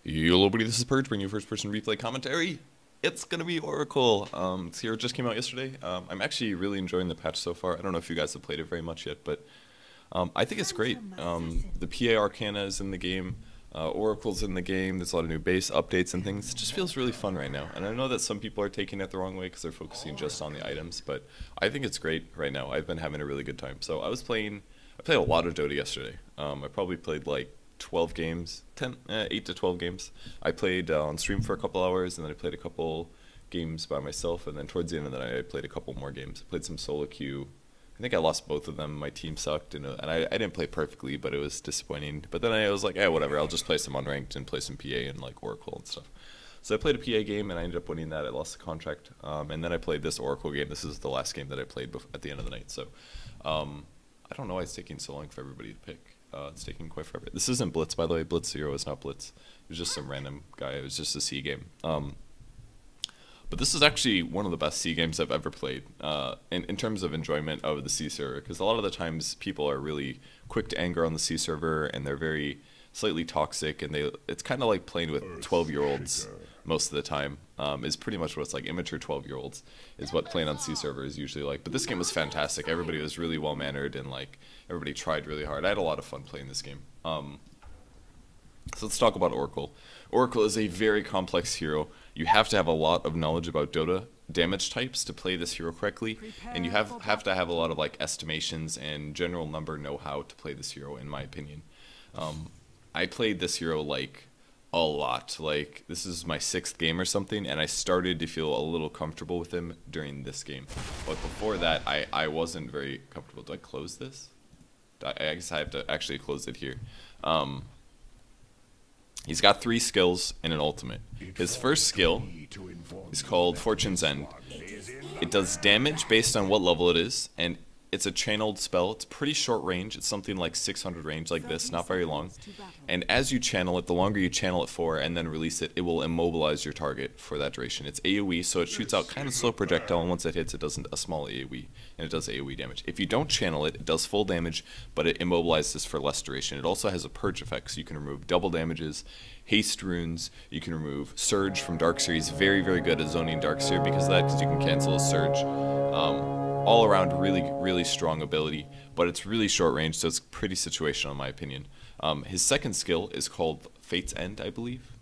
Hello, buddy. This is Purge, bringing you first-person replay commentary. It's gonna be Oracle. This hero just came out yesterday. I'm actually really enjoying the patch so far. I don't know if you guys have played it very much yet, but I think it's great. The PA Arcana is in the game. Oracle's in the game. There's a lot of new base updates and things. It just feels really fun right now. And I know that some people are taking it the wrong way because they're focusing just on the items, but I think it's great right now. I've been having a really good time. So I played a lot of Dota yesterday. I probably played like 12 games, 8 to 12 games. I played on stream for a couple hours, and then I played a couple games by myself, and then towards the end of the night I played a couple more games. I played some solo queue. I think I lost both of them. My team sucked, and I didn't play perfectly, but it was disappointing. But then I was like, whatever, I'll just play some unranked and play some PA and like Oracle and stuff. So I played a PA game, and I ended up winning that. I lost the contract, and then I played this Oracle game. This is the last game that I played at the end of the night. So I don't know why it's taking so long for everybody to pick. It's taking quite forever. This isn't Blitz, by the way. Blitz 0 is not Blitz. It was just some random guy. It was just a C game. But this is actually one of the best C games I've ever played in terms of enjoyment of the C server. Because a lot of the times people are really quick to anger on the C server, and they're very slightly toxic, and it's kind of like playing with 12-year-olds most of the time. Is pretty much what it's like. Immature 12-year-olds is what playing on C server is usually like. But this game was fantastic. Everybody was really well mannered, and like everybody tried really hard. I had a lot of fun playing this game. So let's talk about Oracle. Oracle is a very complex hero. You have to have a lot of knowledge about Dota damage types to play this hero correctly, and you have to have a lot of like estimations and general number know-how to play this hero, in my opinion. I played this hero like a lot. Like, this is my 6th game or something, and I started to feel a little comfortable with him during this game. But before that, I wasn't very comfortable. Do I close this? I guess I have to actually close it here. He's got 3 skills and an ultimate. His first skill is called Fortune's End. It does damage based on what level it is, and it's a channeled spell. It's pretty short range. It's something like 600 range like this, not very long. And as you channel it, the longer you channel it for and then release it, it will immobilize your target for that duration. It's AoE, so it shoots out kind of slow projectile, and once it hits, it does a small AoE, and it does AoE damage. If you don't channel it, it does full damage, but it immobilizes for less duration. It also has a Purge effect, so you can remove double damages, haste runes, you can remove Surge from Darkseer. He's very, very good at zoning Darkseer because of that, because you can cancel a Surge. All around really, really strong ability, but it's really short range, so it's pretty situational in my opinion. His second skill is called Fates End, I believe.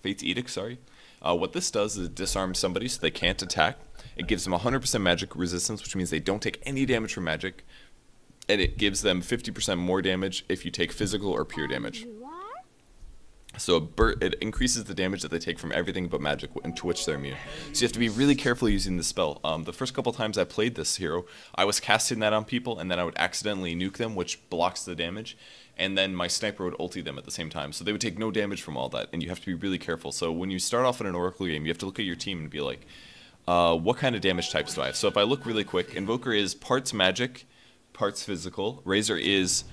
Fates Edict, sorry. What this does is it disarms somebody so they can't attack. It gives them 100% magic resistance, which means they don't take any damage from magic, and it gives them 50% more damage if you take physical or pure damage. So it increases the damage that they take from everything but magic, to which they're immune. So you have to be really careful using the spell. The first couple times I played this hero, I was casting that on people, and then I would accidentally nuke them, which blocks the damage, and then my sniper would ulti them at the same time. So they would take no damage from all that, and you have to be really careful. So when you start off in an Oracle game, you have to look at your team and be like, what kind of damage types do I have? So if I look really quick, Invoker is parts magic, parts physical. Razor is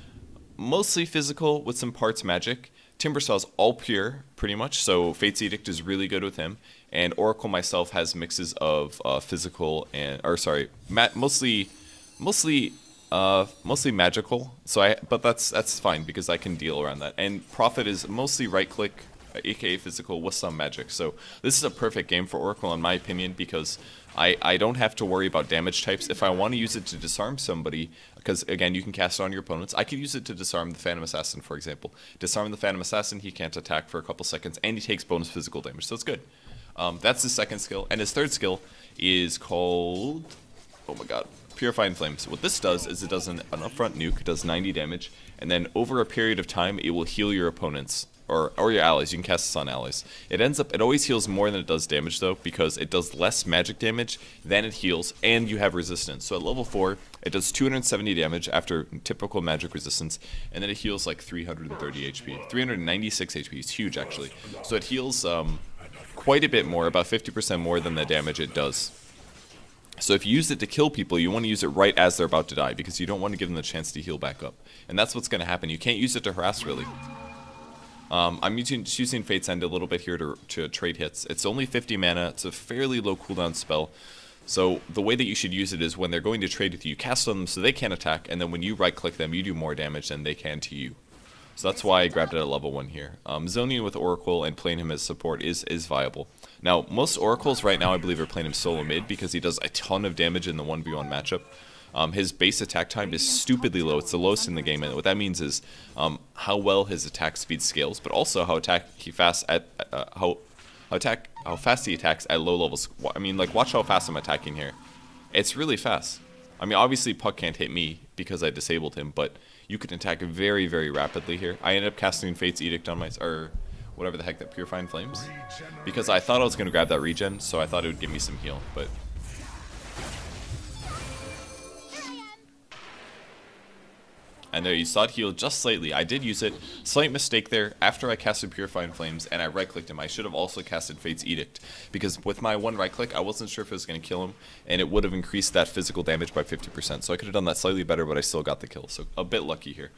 mostly physical with some parts magic. Timbersaw's all pure, pretty much, so Fates Edict is really good with him. And Oracle myself has mixes of physical and, mostly magical. So but that's fine because I can deal around that. And Prophet is mostly right click, aka physical, with some magic. So this is a perfect game for Oracle in my opinion because I don't have to worry about damage types. If I want to use it to disarm somebody, because again you can cast it on your opponents, I could use it to disarm the Phantom Assassin, for example. Disarm the Phantom Assassin, he can't attack for a couple seconds, and he takes bonus physical damage, so it's good. That's his second skill, and his third skill is called, oh my god, Purifying Flames. What this does is it does an upfront nuke, it does 90 damage, and then over a period of time it will heal your opponents. Or your allies. You can cast this on allies. It always heals more than it does damage though, because it does less magic damage than it heals, and you have resistance. So at level 4, it does 270 damage after typical magic resistance, and then it heals like 330 HP. 396 HP. It's huge actually. So it heals quite a bit more, about 50% more than the damage it does. So if you use it to kill people, you want to use it right as they're about to die, because you don't want to give them the chance to heal back up. And that's what's going to happen. You can't use it to harass really. I'm using Fates End a little bit here to trade hits. It's only 50 mana, it's a fairly low cooldown spell. So the way that you should use it is when they're going to trade with you, you cast on them so they can't attack, and then when you right click them, you do more damage than they can to you. So that's why I grabbed it at level 1 here. Zoning with Oracle and playing him as support is viable. Now, most Oracles right now I believe are playing him solo mid because he does a ton of damage in the 1v1 matchup. His base attack time is stupidly low. It's the lowest in the game, and what that means is how well his attack speed scales, but also how fast he attacks at low levels. I mean, like, watch how fast I'm attacking here. It's really fast. I mean, obviously Puck can't hit me because I disabled him, but you can attack very, very rapidly here. I ended up casting Fates Edict on my, or whatever the heck, that Purifying Flames, because I thought I was going to grab that regen, so I thought it would give me some heal, but and there you saw it heal just slightly. I did use it. Slight mistake there. After I casted Purifying Flames and I right-clicked him, I should have also casted Fates Edict. Because with my one right-click, I wasn't sure if it was going to kill him, and it would have increased that physical damage by 50%. So I could have done that slightly better, but I still got the kill. So a bit lucky here.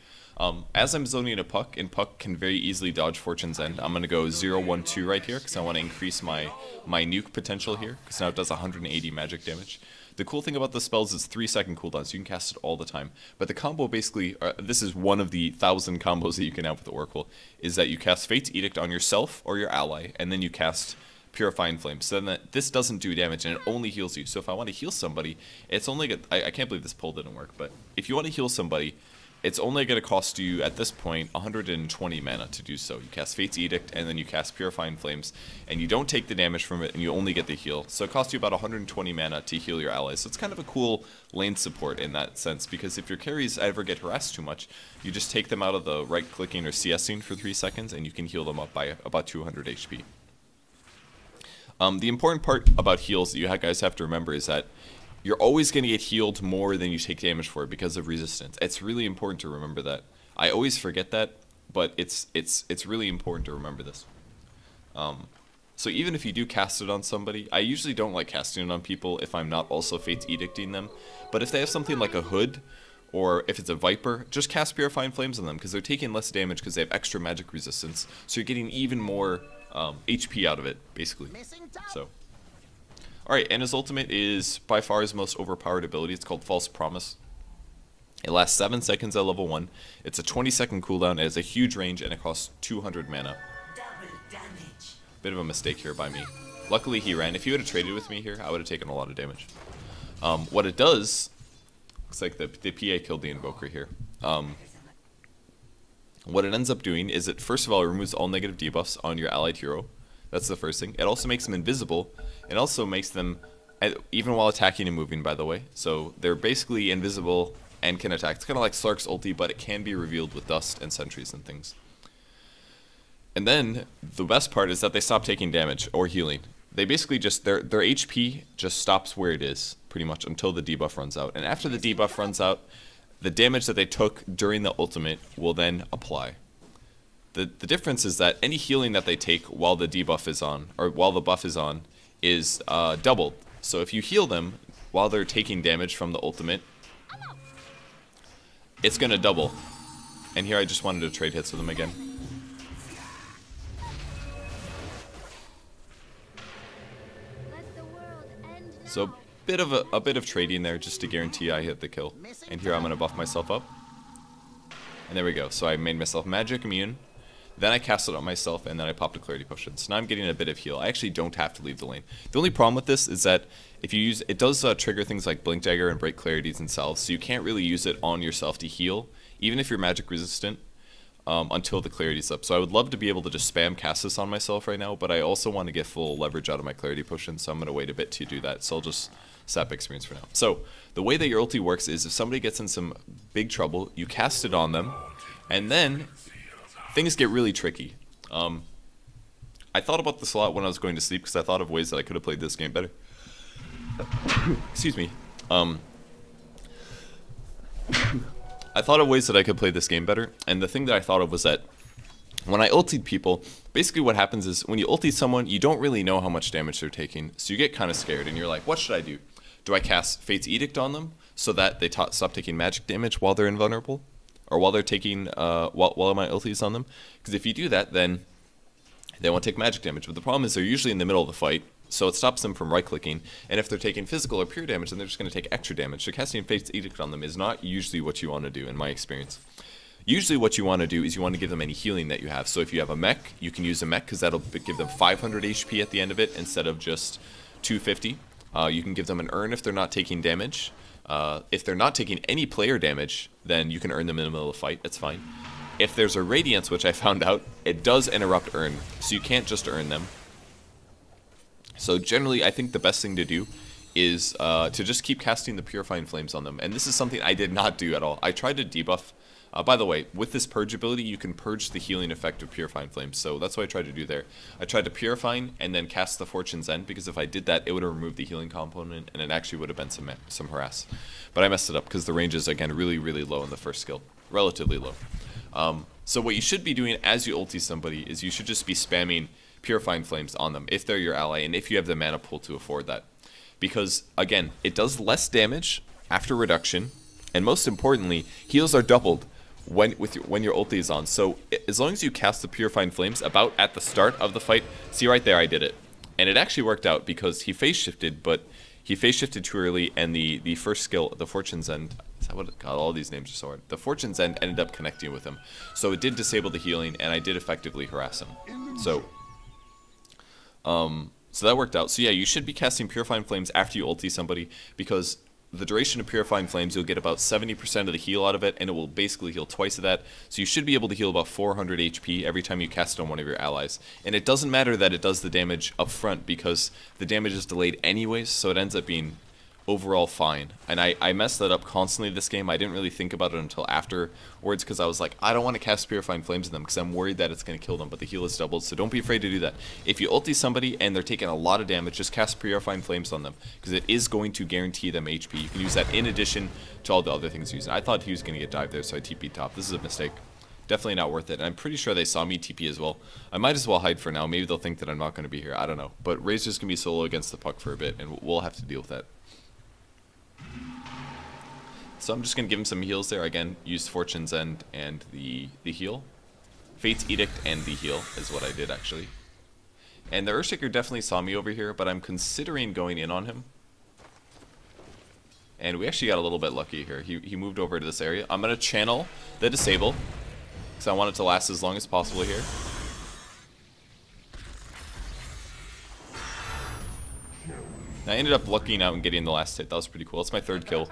As I'm zoning a Puck, and Puck can very easily dodge Fortune's End, I'm going to go 0-1-2 right here, because I want to increase my nuke potential here, because now it does 180 magic damage. The cool thing about the spells is 3-second cooldowns. You can cast it all the time. But the combo basically, this is one of the 1,000 combos that you can have with Oracle, is that you cast Fates Edict on yourself or your ally, and then you cast Purifying Flames. So then this doesn't do damage, and it only heals you. So if I want to heal somebody, it's only I can't believe this pull didn't work, but if you want to heal somebody, it's only going to cost you, at this point, 120 mana to do so. You cast Fates Edict, and then you cast Purifying Flames, and you don't take the damage from it, and you only get the heal. So it costs you about 120 mana to heal your allies. So it's kind of a cool lane support in that sense, because if your carries ever get harassed too much, you just take them out of the right-clicking or CSing for 3 seconds, and you can heal them up by about 200 HP. The important part about heals that you guys have to remember is that you're always going to get healed more than you take damage for because of resistance. It's really important to remember that. I always forget that, but it's really important to remember this. So even if you do cast it on somebody, I usually don't like casting it on people if I'm not also Fates Edicting them. But if they have something like a Hood, or if it's a Viper, just cast Purifying Flames on them, because they're taking less damage because they have extra magic resistance. So you're getting even more HP out of it, basically. So. Alright, and his ultimate is by far his most overpowered ability. It's called False Promise. It lasts 7 seconds at level 1. It's a 20-second cooldown. It has a huge range, and it costs 200 mana. Bit of a mistake here by me. Luckily, he ran. If he would have traded with me here, I would have taken a lot of damage. What it does, looks like the PA killed the Invoker here. What it ends up doing is it, first of all, removes all negative debuffs on your allied hero. That's the first thing. It also makes them invisible. It also makes them, even while attacking and moving, by the way. So they're basically invisible and can attack. It's kind of like Slark's ulti, but it can be revealed with dust and sentries and things. And then the best part is that they stop taking damage or healing. They basically just, their HP just stops where it is, pretty much, until the debuff runs out. And after the debuff runs out, the damage that they took during the ultimate will then apply. The difference is that any healing that they take while the debuff is on, or while the buff is on, is doubled. So if you heal them while they're taking damage from the ultimate, it's going to double. And here I just wanted to trade hits with them again. So a bit of trading there just to guarantee I hit the kill. And here I'm going to buff myself up. And there we go. So I made myself magic immune. Then I cast it on myself, and then I popped a clarity potion. So now I'm getting a bit of heal. I actually don't have to leave the lane. The only problem with this is that if you use it, does trigger things like Blink Dagger and Break Clarities and salves, so you can't really use it on yourself to heal, even if you're magic resistant, until the clarity's up. So I would love to be able to just spam cast this on myself right now, but I also want to get full leverage out of my clarity potion, so I'm going to wait a bit to do that. So I'll just sap experience for now. So the way that your ulti works is if somebody gets in some big trouble, you cast it on them, and then things get really tricky. I thought about this a lot when I was going to sleep because I thought of ways that I could have played this game better. Excuse me. I thought of ways that I could play this game better, and the thing that I thought of was that when I ultied people, basically what happens is when you ulti someone, you don't really know how much damage they're taking, so you get kind of scared, and you're like, what should I do? Do I cast Fates Edict on them so that they stop taking magic damage while they're invulnerable? Or while they're taking, while my ulti is on them? Because if you do that, then they won't take magic damage. But the problem is they're usually in the middle of the fight, so it stops them from right-clicking. And if they're taking physical or pure damage, then they're just going to take extra damage. So casting Fates Edict on them is not usually what you want to do, in my experience. Usually what you want to do is you want to give them any healing that you have. So if you have a mech, you can use a mech because that'll give them 500 HP at the end of it instead of just 250. You can give them an urn if they're not taking damage. If they're not taking any player damage, then you can earn them in the middle of the fight. It's fine. If there's a Radiance, which I found out, it does interrupt urn, so you can't just earn them. So generally, I think the best thing to do is to just keep casting the Purifying Flames on them. And this is something I did not do at all. I tried to debuff. By the way, with this Purge ability, you can purge the healing effect of Purifying Flames, so that's what I tried to do there. I tried to Purifying and then cast the Fortune's End, because if I did that, it would have removed the healing component, and it actually would have been some harass. But I messed it up, because the range is, again, really, really low in the first skill. Relatively low. So what you should be doing as you ulti somebody is you should just be spamming Purifying Flames on them, if they're your ally, and if you have the mana pool to afford that. Because, again, it does less damage after reduction, and most importantly, heals are doubled when your ulti is on. So as long as you cast the Purifying Flames about at the start of the fight, see right there I did it. And it actually worked out because he phase shifted, but he phase shifted too early, and the first skill, the Fortune's End, is that what it, God, all these names are so hard. The Fortune's End ended up connecting with him. So it did disable the healing, and I did effectively harass him. So that worked out. So yeah, you should be casting Purifying Flames after you ulti somebody, because the duration of Purifying Flames, you'll get about 70% of the heal out of it, and it will basically heal twice of that. So you should be able to heal about 400 HP every time you cast it on one of your allies. And it doesn't matter that it does the damage up front, because the damage is delayed anyways, so it ends up being overall fine. And I messed that up constantly this game. I didn't really think about it until afterwards, because I was like, I don't want to cast Purifying Flames on them because I'm worried that it's going to kill them, but the heal is doubled, so don't be afraid to do that. If you ulti somebody and they're taking a lot of damage, just cast Purifying Flames on them, because it is going to guarantee them HP. You can use that in addition to all the other things you're using. I thought he was going to get dived there, so I TP'd top. This is a mistake. Definitely not worth it, and I'm pretty sure they saw me TP as well. I might as well hide for now. Maybe they'll think that I'm not going to be here. I don't know. But Razor's going to be solo against the puck for a bit, and we'll have to deal with that. So I'm just going to give him some heals there. Again, use Fortune's End and the heal. Fates Edict and the heal is what I did, actually. And the Earthshaker definitely saw me over here, but I'm considering going in on him. And we actually got a little bit lucky here. He moved over to this area. I'm going to channel the Disable, because I want it to last as long as possible here. I ended up lucking out and getting the last hit. That was pretty cool. That's my third kill.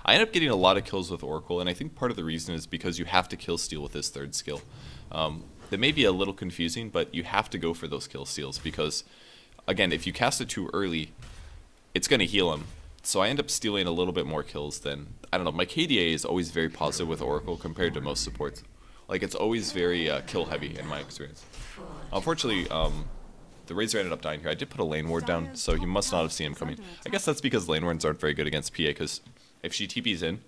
I ended up getting a lot of kills with Oracle, and I think part of the reason is because you have to kill steal with his third skill. That may be a little confusing, but you have to go for those kill steals because, again, if you cast it too early, it's going to heal him. So I end up stealing a little bit more kills than, I don't know, my KDA is always very positive with Oracle compared to most supports. Like, it's always very kill heavy in my experience. Unfortunately, the Razor ended up dying here. I did put a lane ward down, so he must not have seen him coming. I guess that's because lane wards aren't very good against PA, because if she TP's in,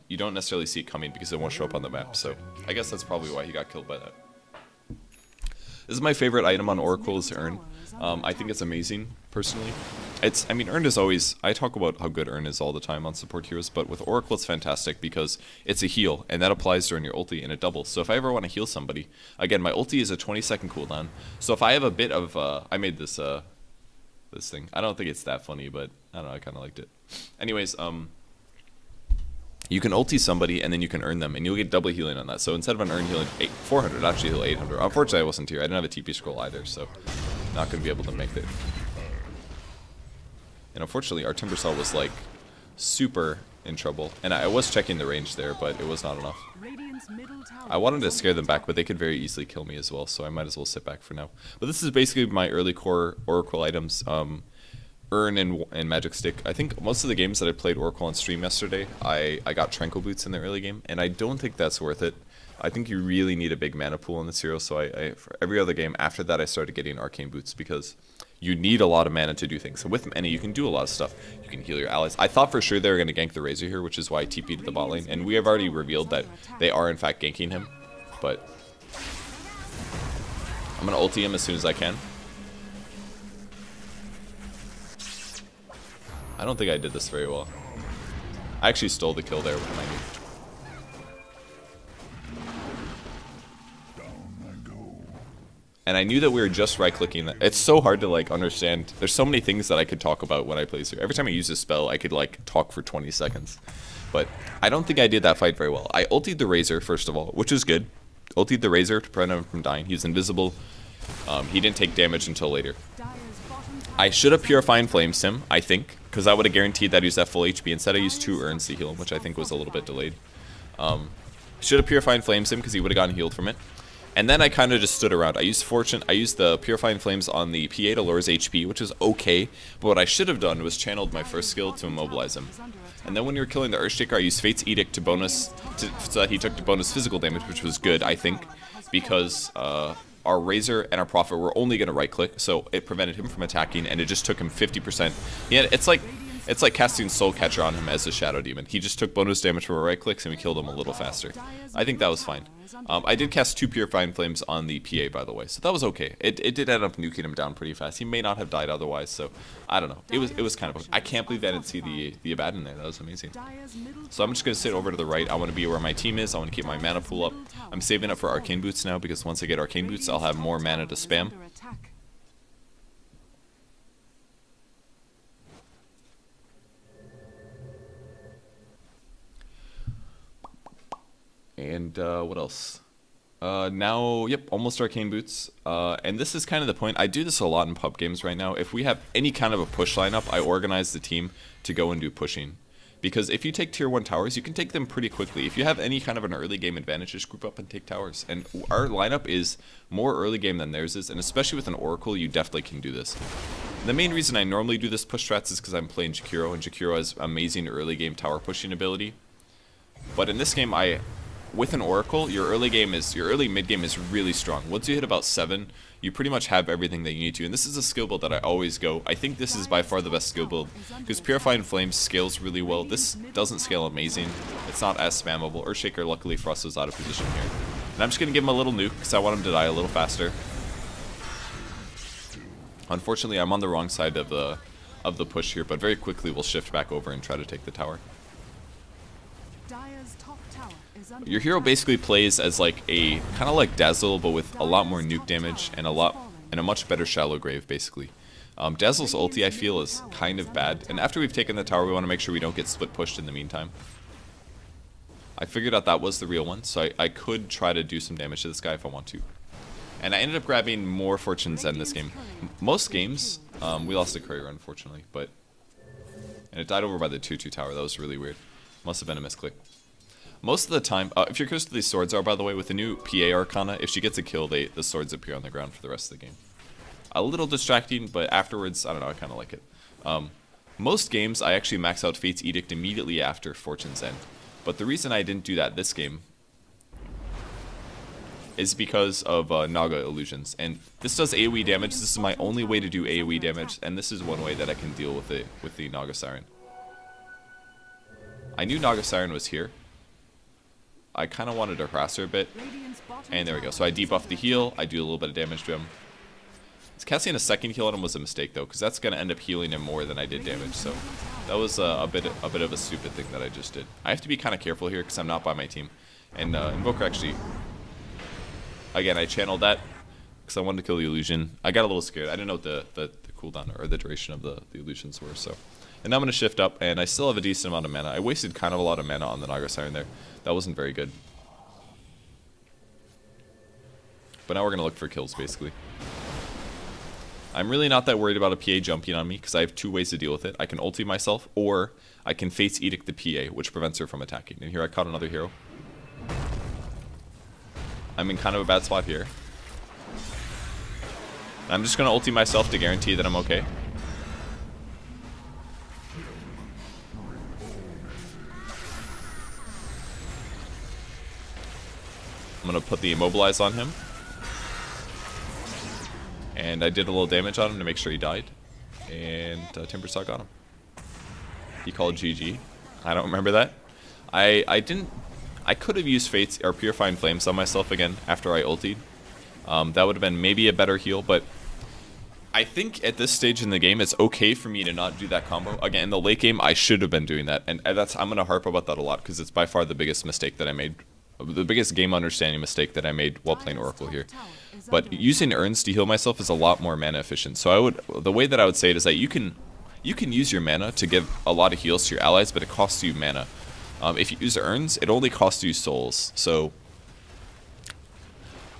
you don't necessarily see it coming because it won't show up on the map. So I guess that's probably why he got killed by that. This is my favorite item on Oracle is Urn. I think it's amazing, personally. I mean, Urn is always, I talk about how good Urn is all the time on support heroes, but with Oracle it's fantastic because it's a heal, and that applies during your ulti, and it doubles. So if I ever want to heal somebody, again, my ulti is a 20-second cooldown, so if I have a bit of, I made this, this thing. I don't think it's that funny, but I don't know, I kind of liked it. Anyways, you can ulti somebody, and then you can earn them, and you'll get double healing on that. So instead of an Urn healing 400, actually heal 800. Unfortunately, I wasn't here. I didn't have a TP scroll either, so not going to be able to make it. And unfortunately, our Timbersaw was, like, super in trouble. And I was checking the range there, but it was not enough. I wanted to scare them back, but they could very easily kill me as well, so I might as well sit back for now. But this is basically my early core Oracle items. Urn and Magic Stick. I think most of the games that I played Oracle on stream yesterday, I got Tranquil Boots in the early game, and I don't think that's worth it. I think you really need a big mana pool in this hero, so for every other game after that I started getting Arcane Boots because you need a lot of mana to do things. So with mana you can do a lot of stuff. You can heal your allies. I thought for sure they were going to gank the Razor here, which is why I TP'd to the bot lane, and we have already revealed that they are in fact ganking him, but I'm going to ulti him as soon as I can. I don't think I did this very well. I actually stole the kill there with my nuke. And I knew that we were just right-clicking that. It's so hard to, like, understand. There's so many things that I could talk about when I play through. Every time I use a spell, I could, like, talk for 20 seconds. But I don't think I did that fight very well. I ultied the Razor, first of all, which is good. Ultied the Razor to prevent him from dying. He was invisible. He didn't take damage until later. I should have Purifying Flames him, I think, because that would have guaranteed that he was at full HP. Instead, I used 2 urns to heal him, which I think was a little bit delayed. Should have Purifying Flames him because he would have gotten healed from it. And then I kind of just stood around. I used the Purifying Flames on the PA to lower his HP, which is okay. But what I should have done was channeled my first skill to immobilize him. And then when you were killing the Earthshaker, I used Fates Edict to bonus, so that he took the bonus physical damage, which was good, I think, because our Razor and our Prophet were only going to right-click, so it prevented him from attacking, and it just took him 50%. Yeah, it's like casting Soul Catcher on him as a Shadow Demon. He just took bonus damage from our right-clicks, and we killed him a little faster. I think that was fine. I did cast 2 Purifying Flames on the PA, by the way, so that was okay. It did end up nuking him down pretty fast. He may not have died otherwise, so I don't know. It was kind of... I can't believe I didn't see the Abaddon there. That was amazing. So I'm just going to sit over to the right. I want to be where my team is. I want to keep my mana pool up. I'm saving up for Arcane Boots now, because once I get Arcane Boots, I'll have more mana to spam. And what else? Now, yep, almost Arcane Boots. And this is kind of the point. I do this a lot in pub games right now. If we have any kind of a push lineup, I organize the team to go and do pushing. Because if you take tier 1 towers, you can take them pretty quickly. If you have any kind of an early game advantage, just group up and take towers. And our lineup is more early game than theirs is, and especially with an Oracle, you definitely can do this. The main reason I normally do this push strats is because I'm playing Jakiro, and Jakiro has amazing early game tower pushing ability. But in this game, with an Oracle, your early mid game is really strong. Once you hit about 7, you pretty much have everything that you need to. And this is a skill build that I always go. I think this is by far the best skill build because Purifying Flames scales really well. This doesn't scale amazing. It's not as spammable. Earthshaker, luckily for us, was out of position here. And I'm just going to give him a little nuke because I want him to die a little faster. Unfortunately, I'm on the wrong side of the push here, but very quickly we'll shift back over and try to take the tower. Your hero basically plays as like a kind of like Dazzle, but with a lot more nuke damage and a much better shallow grave basically. Dazzle's ulti I feel is kind of bad, and after we've taken the tower, we want to make sure we don't get split pushed in the meantime. I figured out that was the real one, so I could try to do some damage to this guy if I want to. And I ended up grabbing more Fortune's End this game. Most games, we lost a courier unfortunately, and it died over by the 2-2 tower. That was really weird. Must have been a misclick. Most of the time, if you're curious what these swords are, by the way, with the new PA Arcana, if she gets a kill, the swords appear on the ground for the rest of the game. A little distracting, but afterwards, I don't know, I kind of like it. Most games, I actually max out Fates Edict immediately after Fortune's End. But the reason I didn't do that this game is because of Naga Illusions. And this does AoE damage. This is my only way to do AoE damage, and this is one way that I can deal with the Naga Siren. I knew Naga Siren was here. I kind of wanted to harass her a bit, and there we go. So I debuff the heal, I do a little bit of damage to him. Casting a second heal on him was a mistake though, because that's going to end up healing him more than I did damage, so that was a bit of a stupid thing that I just did. I have to be kind of careful here because I'm not by my team. And Invoker actually, again, I channeled that because I wanted to kill the illusion. I got a little scared. I didn't know what the cooldown or the duration of the illusions were, so. And now I'm going to shift up, and I still have a decent amount of mana. I wasted kind of a lot of mana on the Naga Siren there. That wasn't very good. But now we're going to look for kills, basically. I'm really not that worried about a PA jumping on me, because I have 2 ways to deal with it. I can ulti myself, or I can Fates Edict the PA, which prevents her from attacking. And here I caught another hero. I'm in kind of a bad spot here. I'm just going to ulti myself to guarantee that I'm okay. I'm going to put the Immobilize on him. And I did a little damage on him to make sure he died. And Timbersaw got him. He called GG. I don't remember that. I could have used Fates or Purifying Flames on myself again after I ultied. That would have been maybe a better heal, but I think at this stage in the game it's okay for me to not do that combo. Again, in the late game I should have been doing that, and I'm going to harp about that a lot because it's by far the biggest mistake that I made. The biggest game understanding mistake that I made while playing Oracle here. But using urns to heal myself is a lot more mana efficient. So the way that I would say it is that you can use your mana to give a lot of heals to your allies, but it costs you mana. If you use urns, it only costs you souls. So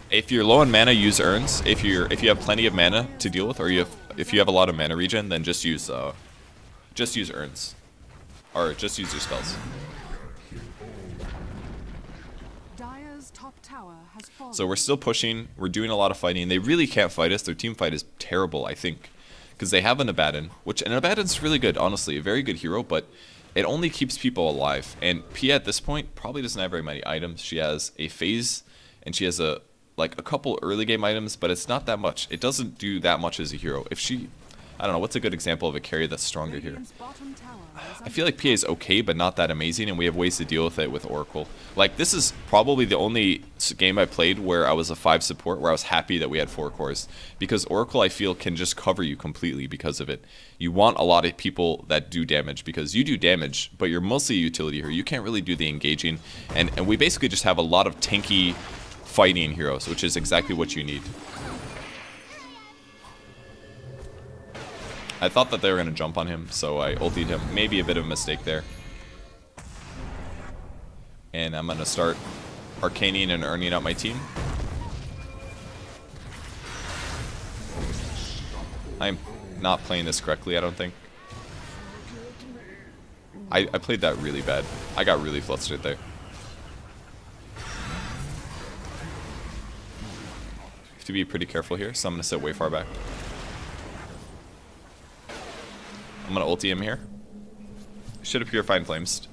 if you're low on mana, use urns. If you have plenty of mana to deal with, or if you have a lot of mana regen, then just use urns, or just use your spells. So we're still pushing. We're doing a lot of fighting. They really can't fight us. Their team fight is terrible, I think, because they have an Abaddon, and Abaddon's really good, honestly, a very good hero, but it only keeps people alive. And Pia at this point probably doesn't have very many items. She has a phase, and she has a couple early game items, but it's not that much. It doesn't do that much as a hero. If she, I don't know, what's a good example of a carry that's stronger here? I feel like PA is okay, but not that amazing, and we have ways to deal with it with Oracle. Like, this is probably the only game I played where I was a 5 support, where I was happy that we had 4 cores. Because Oracle, I feel, can just cover you completely because of it. You want a lot of people that do damage, because you do damage, but you're mostly a utility hero. You can't really do the engaging, and we basically just have a lot of tanky fighting heroes, which is exactly what you need. I thought that they were going to jump on him, so I ultied him. Maybe a bit of a mistake there. And I'm going to start arcaning and earning out my team. I'm not playing this correctly, I don't think. I played that really bad. I got really flustered there. Have to be pretty careful here, so I'm going to sit way far back. I'm going to ulti him here. Should have Purifying Flames.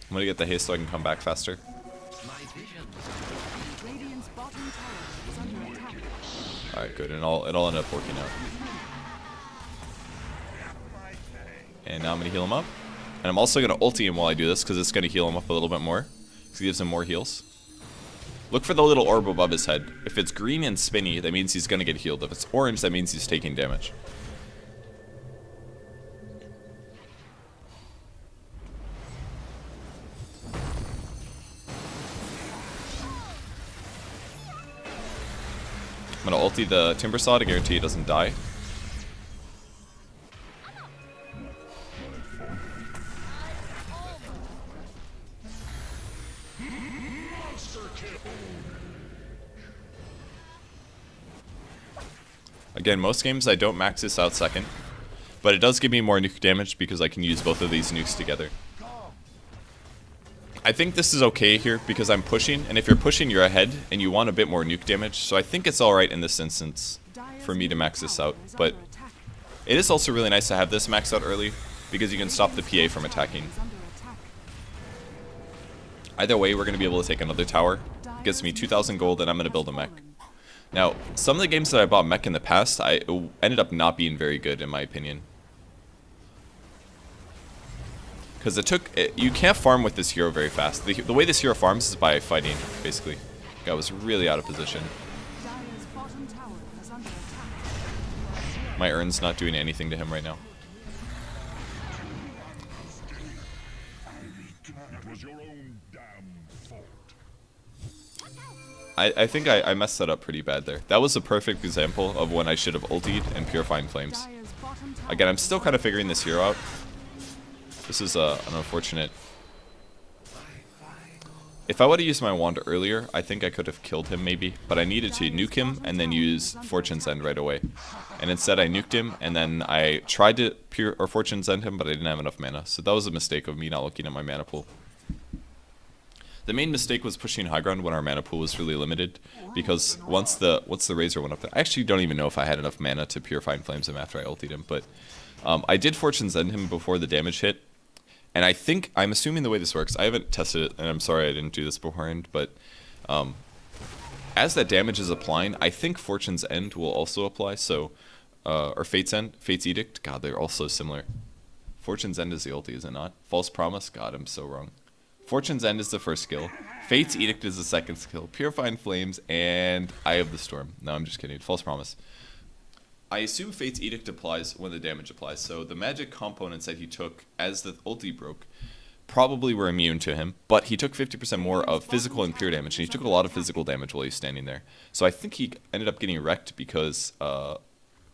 I'm going to get the haste so I can come back faster. Alright, good. And it'll end up working out. And now I'm going to heal him up. And I'm also going to ulti him while I do this, because it's going to heal him up a little bit more. Because it gives him more heals. Look for the little orb above his head. If it's green and spinny, that means he's going to get healed. If it's orange, that means he's taking damage. I'm going to ulti the Timber Saw to guarantee he doesn't die. Again, most games I don't max this out second, but it does give me more nuke damage because I can use both of these nukes together. I think this is okay here because I'm pushing, and if you're pushing, you're ahead, and you want a bit more nuke damage, so I think it's alright in this instance for me to max this out. But it is also really nice to have this max out early because you can stop the PA from attacking. Either way, we're going to be able to take another tower. It gets me 2,000 gold, and I'm going to build a mech. Now, some of the games that I bought mech in the past, I ended up not being very good in my opinion. Because you can't farm with this hero very fast. The way this hero farms is by fighting, basically. I was really out of position. My urn's not doing anything to him right now. I think I messed that up pretty bad there. That was a perfect example of when I should have ultied and Purifying Flames. Again, I'm still kind of figuring this hero out. This is an unfortunate... If I would have used my wand earlier, I think I could have killed him maybe. But I needed to nuke him and then use Fortune's End right away. And instead I nuked him and then I tried to Fortune's End him, but I didn't have enough mana. So that was a mistake of me not looking at my mana pool. The main mistake was pushing high ground when our mana pool was really limited, because once the Razor went up there, I actually don't even know if I had enough mana to Purifying Flames him after I ultied him, but I did Fortune's End him before the damage hit, and I'm assuming the way this works, I haven't tested it, and I'm sorry I didn't do this beforehand, but as that damage is applying, I think Fortune's End will also apply, so, or Fates Edict, god, they're all so similar. Fortune's End is the ulti, is it not? False Promise, god, I'm so wrong. Fortune's End is the first skill. Fates Edict is the second skill. Purifying Flames and Eye of the Storm. No, I'm just kidding. False Promise. I assume Fates Edict applies when the damage applies. So the magic components that he took as the ulti broke probably were immune to him. But he took 50% more of physical and pure damage. And he took a lot of physical damage while he was standing there. So I think he ended up getting wrecked because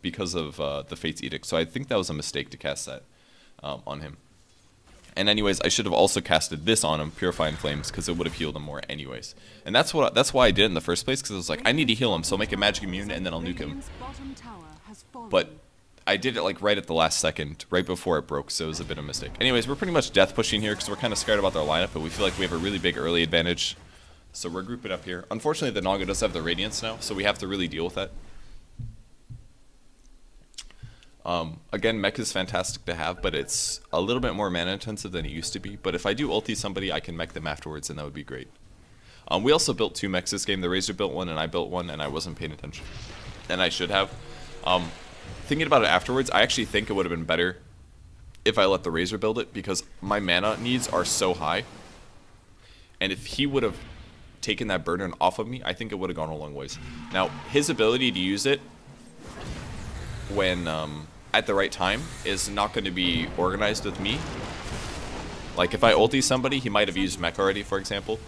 because of the Fates Edict. So I think that was a mistake to cast that on him. And anyways, I should have also casted this on him, Purifying Flames, because it would have healed him more anyways. And that's why I did it in the first place, because I was like, I need to heal him, so I'll make him magic immune, and then I'll nuke him. But I did it like right at the last second, right before it broke, so it was a bit of a mistake. Anyways, we're pretty much death pushing here, because we're kind of scared about their lineup, but we feel like we have a really big early advantage. So we're grouping up here. Unfortunately, the Naga does have the Radiance now, so we have to really deal with that. Again, mech is fantastic to have, but it's a little bit more mana intensive than it used to be. But if I do ulti somebody, I can mech them afterwards, and that would be great. We also built 2 mechs this game. The Razor built one, and I built one, and I wasn't paying attention. And I should have. Thinking about it afterwards, I actually think it would have been better if I let the Razor build it, because my mana needs are so high. And if he would have taken that burden off of me, I think it would have gone a long ways. Now, his ability to use it when at the right time is not going to be organized with me. Like if I ulti somebody, he might have used mech already, for example.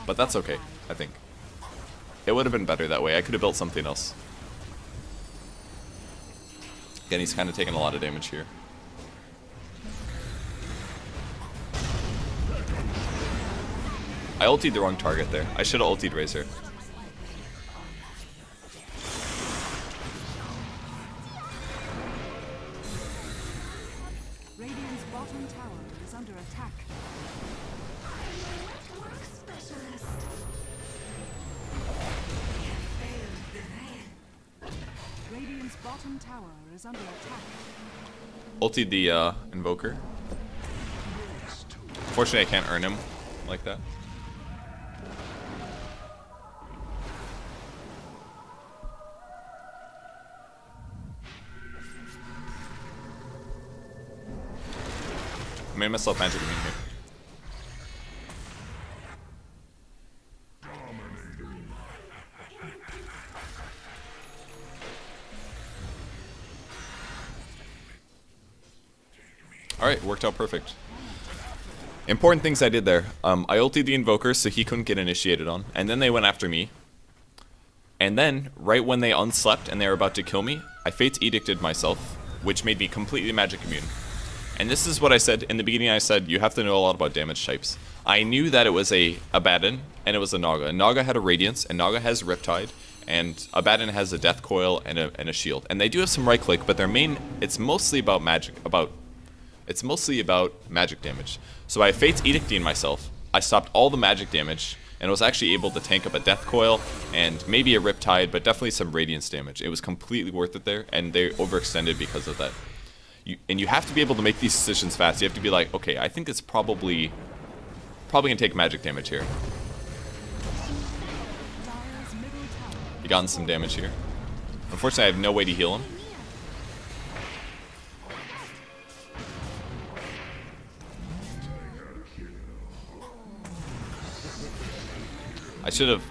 But that's okay, I think. It would have been better that way. I could have built something else. Again, he's kind of taking a lot of damage here. I ultied the wrong target there. I should have ultied Razor. Radiant's bottom tower is under attack. Radiant's bottom tower is under attack. Ultied the Invoker. Unfortunately, I can't earn him like that. I made myself magic immune here. Alright, worked out perfect. Important things I did there. I ultied the Invoker so he couldn't get initiated on, and then they went after me. And then, right when they unslept and they were about to kill me, I Fates Edicted myself, which made me completely magic immune. And this is what I said in the beginning. I said you have to know a lot about damage types. I knew that it was a Abaddon and it was a Naga. And Naga had a Radiance, and Naga has Riptide, and Abaddon has a Death Coil and a Shield. And they do have some right click, but their main, it's mostly about magic. It's mostly about magic damage. So by Fates Edicting myself, I stopped all the magic damage and was actually able to tank up a Death Coil and maybe a Riptide, but definitely some Radiance damage. It was completely worth it there, and they overextended because of that. And you have to be able to make these decisions fast. You have to be like, okay, I think it's probably gonna take magic damage here. You gotten some damage here. Unfortunately, I have no way to heal him. I should have.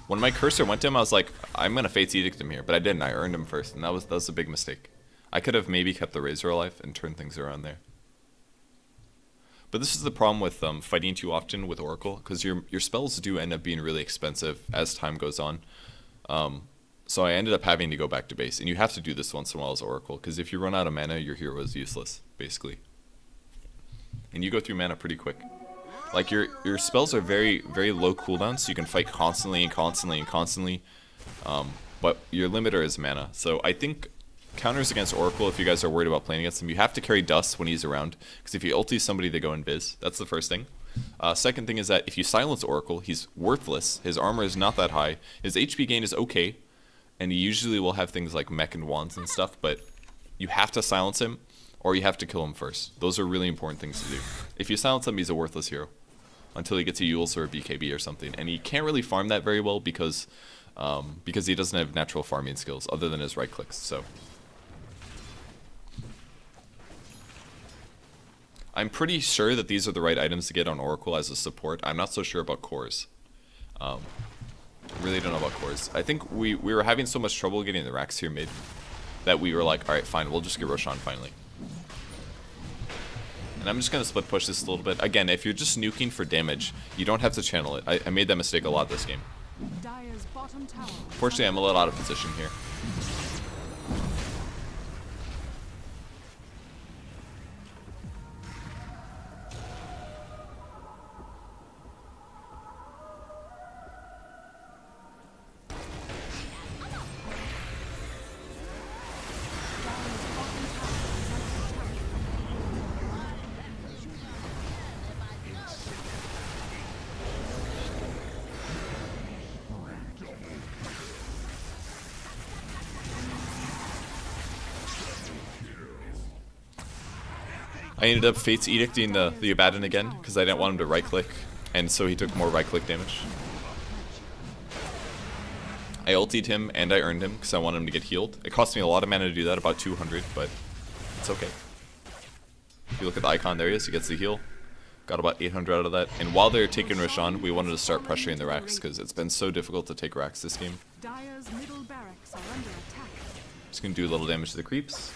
When my cursor went to him, I was like, I'm gonna Fates Edict him here, but I didn't. I earned him first, and that was a big mistake. I could have maybe kept the Razor alive and turned things around there. But this is the problem with fighting too often with Oracle, because your spells do end up being really expensive as time goes on. So I ended up having to go back to base, and you have to do this once in a while as Oracle, because if you run out of mana, your hero is useless, basically. And you go through mana pretty quick. Like your spells are very, very low cooldown, so you can fight constantly and constantly and constantly. But your limiter is mana. So I think counters against Oracle, if you guys are worried about playing against him, you have to carry Dust when he's around, because if you ulti somebody, they go invis. That's the first thing. Second thing is that if you silence Oracle, he's worthless. His armor is not that high. His HP gain is okay, and he usually will have things like mech and wands and stuff, but you have to silence him, or you have to kill him first. Those are really important things to do. If you silence him, he's a worthless hero until he gets a Yules or a BKB or something, and he can't really farm that very well because he doesn't have natural farming skills other than his right clicks. So I'm pretty sure that these are the right items to get on Oracle as a support. I'm not so sure about cores. Really don't know about cores. I think we were having so much trouble getting the racks here mid that we were like, alright, fine, we'll just get Roshan finally. And I'm just going to split push this a little bit. Again, if you're just nuking for damage, you don't have to channel it. I made that mistake a lot this game. bottom tower. Unfortunately, I'm a little out of position here. I ended up Fates Edicting the Abaddon again, because I didn't want him to right-click, and so he took more right-click damage. I ultied him, and I earned him, because I wanted him to get healed. It cost me a lot of mana to do that, about 200, but it's okay. If you look at the icon, there he is, he gets the heal. Got about 800 out of that, and while they're taking Roshan, we wanted to start pressuring the racks, because it's been so difficult to take racks this game. Dire's middle barracks are under attack. Just gonna do a little damage to the creeps.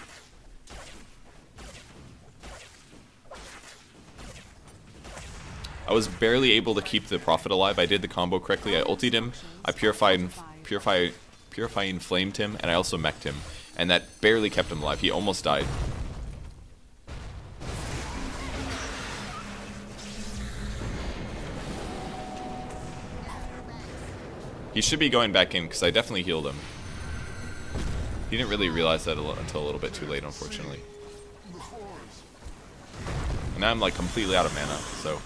I was barely able to keep the Prophet alive. I did the combo correctly. I ultied him, I Purifying Flamed him, and I also mech'd him. And that barely kept him alive. He almost died. He should be going back in, because I definitely healed him. He didn't really realize that until a little bit too late, unfortunately. And now I'm like completely out of mana, so...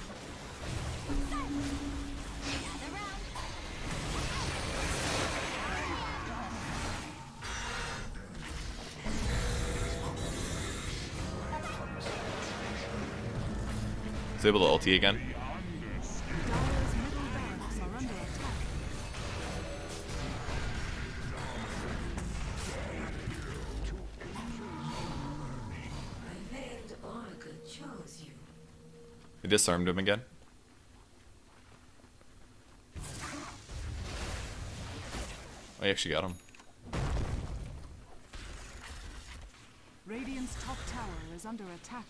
I was able to ulti again. Dire's middle barracks are under attack. I disarmed him again. I actually got him. Radiant's top tower is under attack.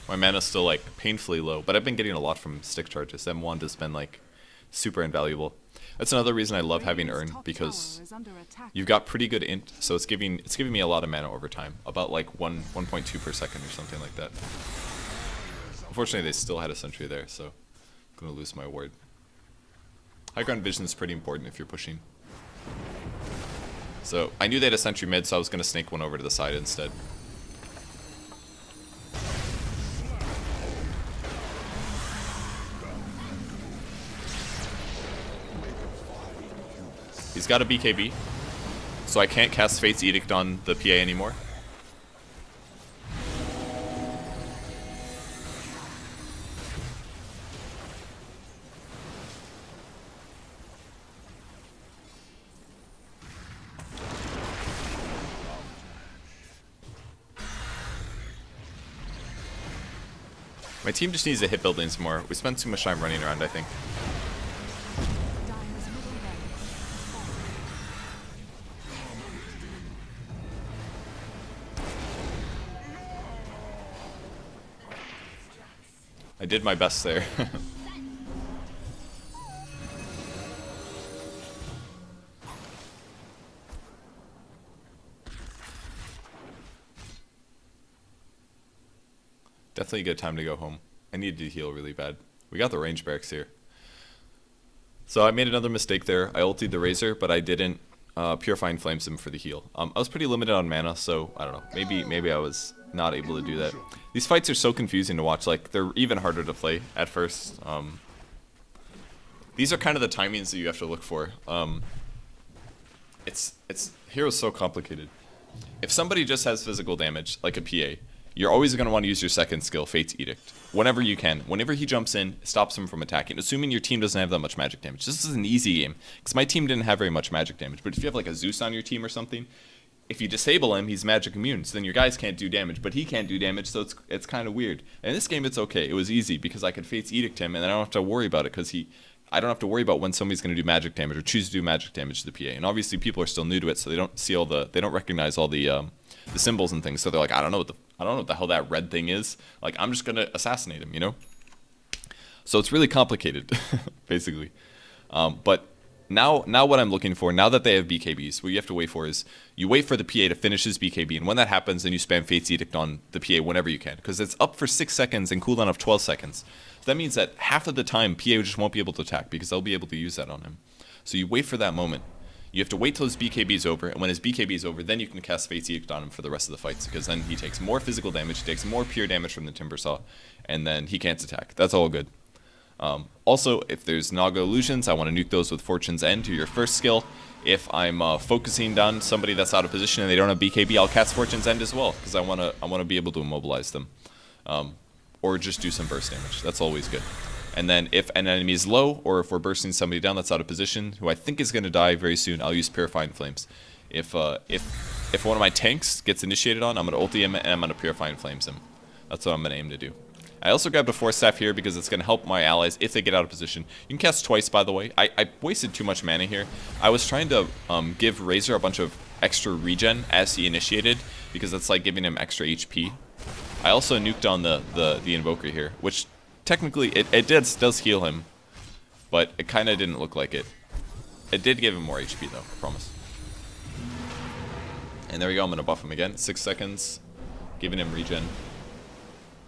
My mana's still like painfully low, but I've been getting a lot from stick charges. M1 has been like super invaluable. That's another reason I love having Earn, because you've got pretty good int, so it's giving me a lot of mana over time, about like 1.2 per second or something like that. Unfortunately, they still had a sentry there, so I'm gonna lose my ward. High ground vision is pretty important if you're pushing. So I knew they had a sentry mid, so I was gonna snake one over to the side instead. He's got a BKB, so I can't cast Fates Edict on the PA anymore. My team just needs to hit buildings more. We spent too much time running around, I think. Dire's middle barracks. I did my best there. Definitely a good time to go home. I needed to heal really bad. We got the range barracks here. So I made another mistake there. I ultied the Razor, but I didn't Purifying Flames him for the heal. I was pretty limited on mana, so I don't know. Maybe I was not able to do that. These fights are so confusing to watch. Like, they're even harder to play at first. These are kind of the timings that you have to look for. Hero's so complicated. If somebody just has physical damage, like a PA, you're always going to want to use your second skill, Fates Edict, whenever you can. Whenever he jumps in, stops him from attacking, assuming your team doesn't have that much magic damage. This is an easy game, because my team didn't have very much magic damage, but if you have like a Zeus on your team or something, if you disable him, he's magic immune, so then your guys can't do damage, but he can't do damage, so it's kind of weird. And in this game, it's okay. It was easy, because I could Fates Edict him, and then I don't have to worry about it, because I don't have to worry about when somebody's going to do magic damage, or choose to do magic damage to the PA. And obviously, people are still new to it, so they don't recognize all the symbols and things, so they're like, I don't know what the hell that red thing is. Like, I'm just gonna assassinate him, you know? So it's really complicated, basically. But now what I'm looking for, now that they have BKBs, what you have to wait for is you wait for the PA to finish his BKB, and when that happens, then you spam Fates Edict on the PA whenever you can, because it's up for 6 seconds and cooldown of 12 seconds. So that means that half of the time, PA just won't be able to attack, because they'll be able to use that on him. So you wait for that moment. You have to wait till his BKB is over, and when his BKB is over, then you can cast Fates Edict on him for the rest of the fights, because then he takes more physical damage, he takes more pure damage from the Timber Saw, and then he can't attack. That's all good. Also, if there's Naga illusions, I want to nuke those with Fortune's End to your first skill. If I'm focusing down somebody that's out of position and they don't have BKB, I'll cast Fortune's End as well, because I want to be able to immobilize them, or just do some burst damage. That's always good. And then if an enemy is low, or if we're bursting somebody down that's out of position, who I think is going to die very soon, I'll use Purifying Flames. If one of my tanks gets initiated on, I'm going to ulti him and I'm going to Purifying Flames him. That's what I'm going to aim to do. I also grabbed a Force Staff here because it's going to help my allies if they get out of position. You can cast twice, by the way. I wasted too much mana here. I was trying to give Razor a bunch of extra regen as he initiated, because that's like giving him extra HP. I also nuked on the Invoker here, which technically it does heal him, but it kind of didn't look like it. It did give him more HP though, I promise. And there we go, I'm going to buff him again. 6 seconds, giving him regen.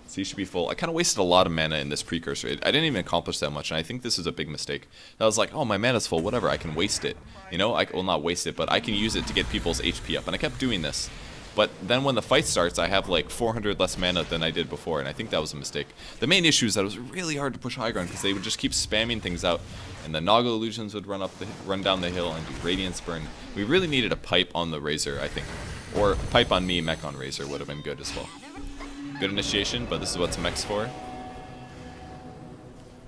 So he should be full. I kind of wasted a lot of mana in this precursor. I didn't even accomplish that much, and I think this is a big mistake. I was like, oh, my mana's full, whatever, I can waste it. You know, well, not waste it, but I can use it to get people's HP up, and I kept doing this. But then when the fight starts, I have like 400 less mana than I did before, and I think that was a mistake. The main issue is that it was really hard to push high ground, because they would just keep spamming things out, and the Naga illusions would run down the hill and do Radiance Burn. We really needed a pipe on the Razor, I think. Or a pipe on me, mech on Razor would have been good as well. Good initiation, but this is what mech's for.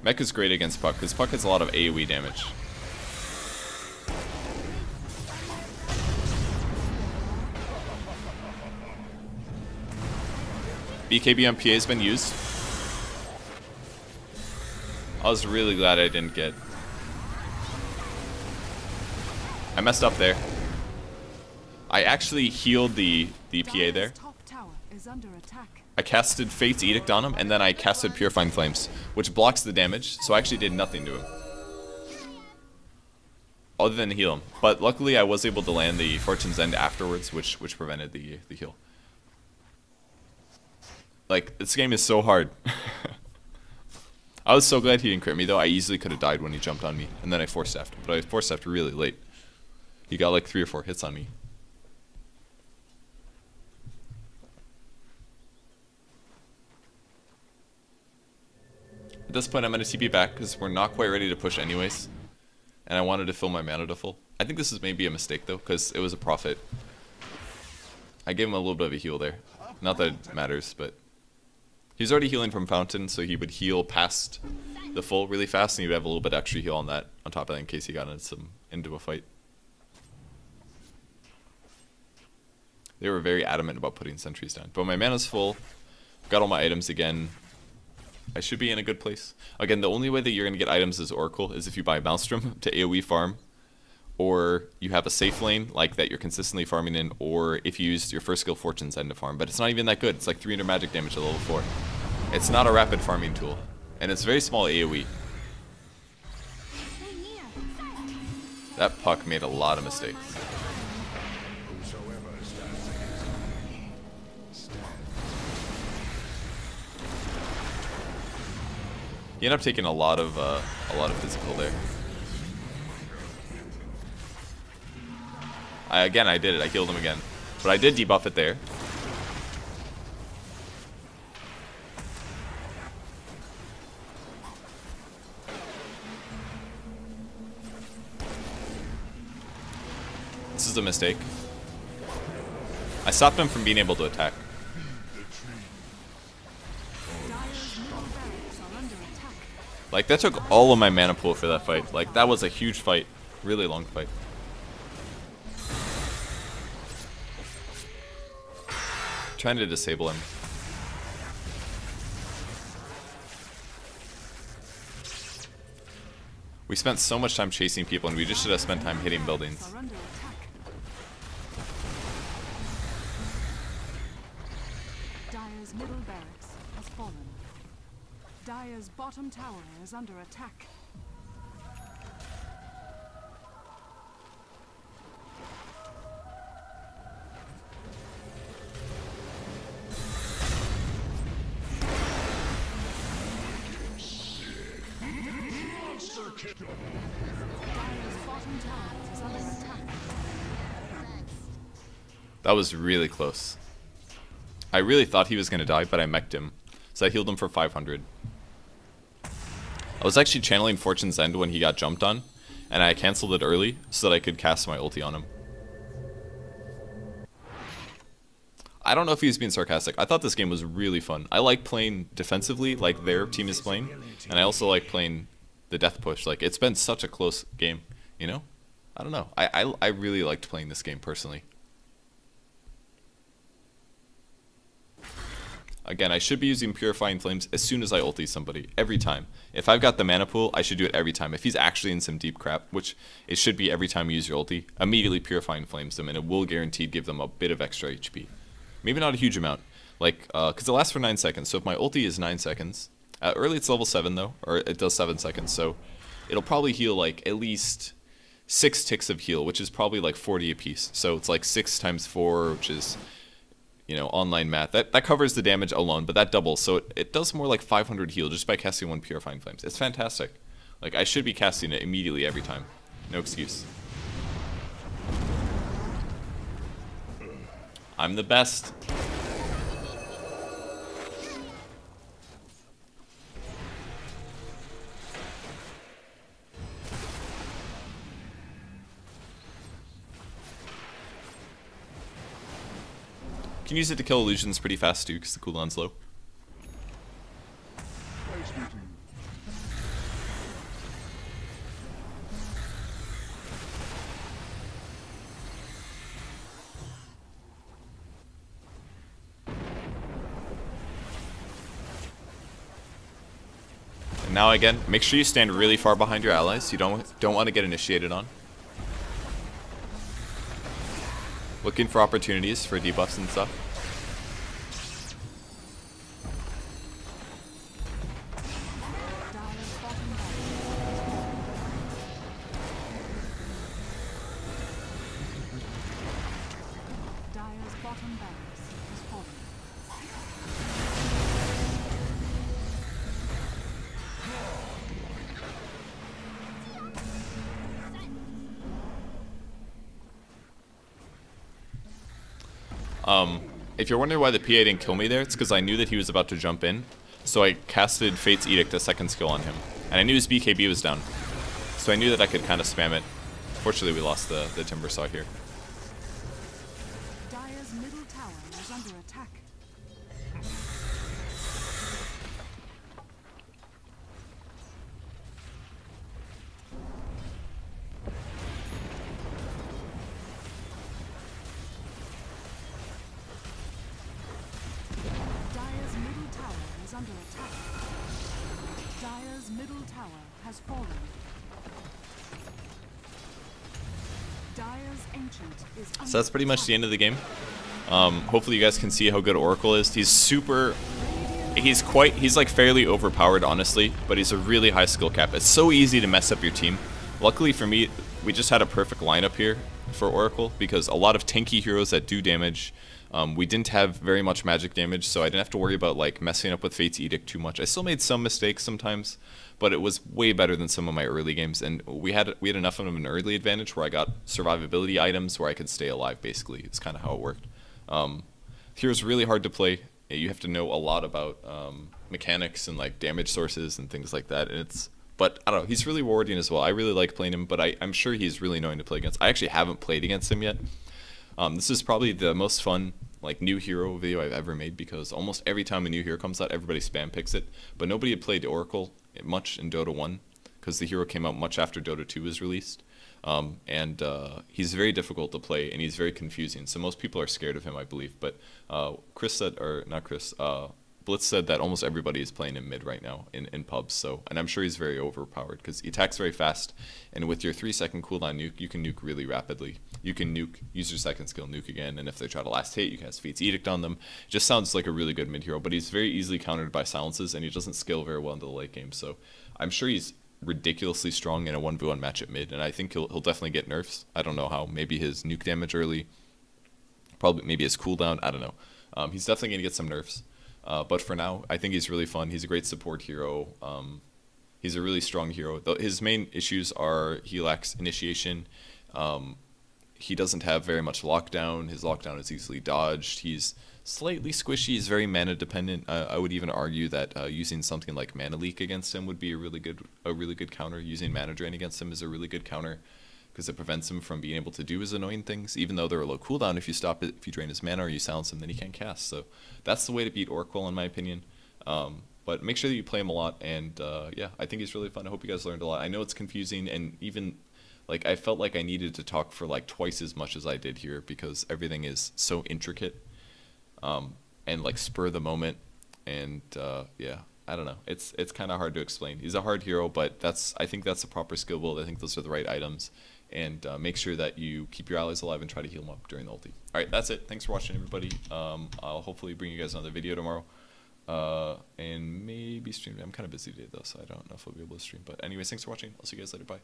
Mech is great against Puck, because Puck has a lot of AoE damage. BKB on PA has been used. I was really glad I didn't get... I messed up there. I actually healed the PA there. I casted Fates Edict on him, and then I casted Purifying Flames, which blocks the damage, so I actually did nothing to him. Other than heal him. But luckily I was able to land the Fortune's End afterwards, which prevented the heal. Like, this game is so hard. I was so glad he didn't crit me, though. I easily could have died when he jumped on me, and then I Force Staffed him. But I Force Staffed really late. He got like 3 or 4 hits on me. At this point, I'm going to TP back, because we're not quite ready to push anyways. And I wanted to fill my mana to full. I think this is maybe a mistake, though, because it was a profit. I gave him a little bit of a heal there. Not that it matters, but... He's already healing from Fountain, so he would heal past the full really fast, and he would have a little bit extra heal on that, on top of that, in case he got into a fight. They were very adamant about putting sentries down. But my mana's full. Got all my items again. I should be in a good place. Again, the only way that you're going to get items as Oracle is if you buy Maelstrom to AoE farm, or you have a safe lane like that you're consistently farming in, or if you use your first skill Fortune's End to farm. But it's not even that good. It's like 300 magic damage at level 4. It's not a rapid farming tool, and it's very small AoE. That Puck made a lot of mistakes. He ended up taking a lot of physical there. Again, I did it. I healed him again, but I did debuff it there. This is a mistake. I stopped him from being able to attack. Like, that took all of my mana pool for that fight. Like, that was a huge fight. Really long fight. Trying to disable him. We spent so much time chasing people, and we just should have spent time hitting buildings. Dire's middle barracks has fallen. Dire's bottom tower is under attack. Dire's bottom tower is under attack. That was really close. I really thought he was going to die, but I mech'd him. So I healed him for 500. I was actually channeling Fortune's End when he got jumped on, and I cancelled it early so that I could cast my ulti on him. I don't know if he was being sarcastic. I thought this game was really fun. I like playing defensively like their team is playing, and I also like playing the death push. Like, it's been such a close game, you know? I don't know. I really liked playing this game personally. Again, I should be using Purifying Flames as soon as I ulti somebody, every time. If I've got the mana pool, I should do it every time. If he's actually in some deep crap, which it should be every time you use your ulti, immediately Purifying Flames them, and it will guaranteed give them a bit of extra HP. Maybe not a huge amount, like, because it lasts for 9 seconds, so if my ulti is 9 seconds, early it's level 7 though, or it does 7 seconds, so it'll probably heal like at least 6 ticks of heal, which is probably like 40 apiece. So it's like 6 times 4, which is, you know, online math. That covers the damage alone, but that doubles. So it does more like 500 heal just by casting 1 Purifying Flames. It's fantastic. Like, I should be casting it immediately every time. No excuse. I'm the best. Can use it to kill illusions pretty fast too, because the cooldown's low. And now again, make sure you stand really far behind your allies. You don't want to get initiated on. Looking for opportunities for debuffs and stuff. Dire's bottom barracks is falling. If you're wondering why the PA didn't kill me there, it's because I knew that he was about to jump in, so I casted Fates Edict, a second skill on him, and I knew his BKB was down, so I knew that I could kind of spam it. Fortunately, we lost the Timber Saw here. Dire's middle tower is under attack. Dire's middle tower is under attack. Dire's middle tower has fallen. Dire's ancient is under So that's pretty much the end of the game. Hopefully you guys can see how good Oracle is. He's like fairly overpowered, honestly, but he's a really high skill cap. It's so easy to mess up your team. Luckily for me, we just had a perfect lineup here for Oracle, because a lot of tanky heroes that do damage. We didn't have very much magic damage, so I didn't have to worry about like messing up with Fates Edict too much. I still made some mistakes sometimes, but it was way better than some of my early games, and we had enough of an early advantage where I got survivability items where I could stay alive, basically. It's kind of how it worked. Hero's really hard to play. You have to know a lot about mechanics and like damage sources and things like that, and but I don't know, he's really rewarding as well. I really like playing him, but I'm sure he's really annoying to play against. I actually haven't played against him yet. This is probably the most fun like new hero video I've ever made, because almost every time a new hero comes out, everybody spam picks it. But nobody had played Oracle much in Dota 1, because the hero came out much after Dota 2 was released. He's very difficult to play, and he's very confusing. So most people are scared of him, I believe. But Chris said, or not Chris, Blitz said that almost everybody is playing him mid right now in pubs. So, and I'm sure he's very overpowered, because he attacks very fast, and with your 3-second cooldown nuke, you can nuke really rapidly. You can nuke, use your second skill, nuke again, and if they try to last hit, you cast Fates Edict on them. It just sounds like a really good mid hero, but he's very easily countered by silences, and he doesn't scale very well into the late game. So I'm sure he's ridiculously strong in a 1v1 match at mid, and I think he'll definitely get nerfs. I don't know how. Maybe his nuke damage early, probably maybe his cooldown, I don't know. He's definitely going to get some nerfs. But for now, I think he's really fun. He's a great support hero. He's a really strong hero. His main issues are he lacks initiation. He doesn't have very much lockdown. His lockdown is easily dodged. He's slightly squishy. He's very mana dependent. I would even argue that using something like Mana Leak against him would be a really good counter. Using Mana Drain against him is a really good counter because it prevents him from being able to do his annoying things. Even though they're a low cooldown, if you stop it, if you drain his mana or you silence him, then he can't cast. So that's the way to beat Oracle, in my opinion. But make sure that you play him a lot, and yeah, I think he's really fun. I hope you guys learned a lot. I know it's confusing, and even like I felt like I needed to talk for like twice as much as I did here because everything is so intricate, and like spur of the moment, and yeah, I don't know. It's kind of hard to explain. He's a hard hero, but I think that's a proper skill build. I think those are the right items, and make sure that you keep your allies alive and try to heal them up during the ulti. All right, that's it. Thanks for watching, everybody. I'll hopefully bring you guys another video tomorrow. And maybe stream. I'm kind of busy today though, so I don't know if I'll be able to stream. But anyways, thanks for watching. I'll see you guys later. Bye.